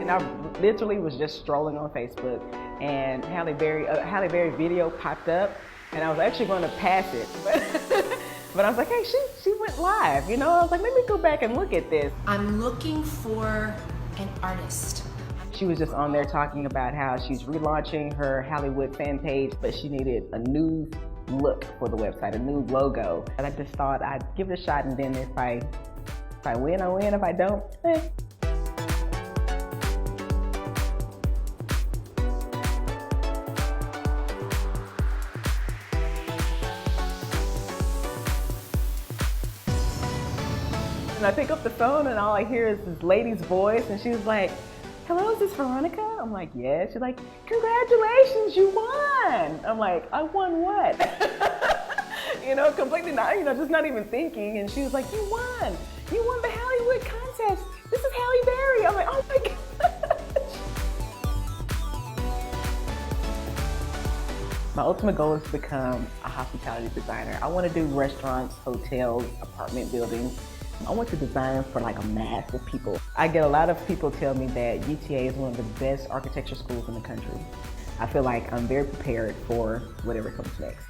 mean, I literally was just strolling on Facebook, and Halle Berry video popped up, and I was actually going to pass it, but I was like, hey, she went live, you know? I was like, let me go back and look at this. I'm looking for an artist. She was just on there talking about how she's relaunching her Hollywood fan page, but she needed a new look for the website, a new logo. And I just thought I'd give it a shot, and then if I win, I win. If I don't, eh. And I pick up the phone and all I hear is this lady's voice, and she was like, hello, is this Veronica? I'm like, yeah. She's like, congratulations, you won. I'm like, I won what? You know, completely not, you know, just not even thinking. And she was like, you won the Hollywood contest. This is Halle Berry. I'm like, oh my gosh. My ultimate goal is to become a hospitality designer. I want to do restaurants, hotels, apartment buildings. I want to design for like a mass of people. I get a lot of people tell me that UTA is one of the best architecture schools in the country. I feel like I'm very prepared for whatever comes next.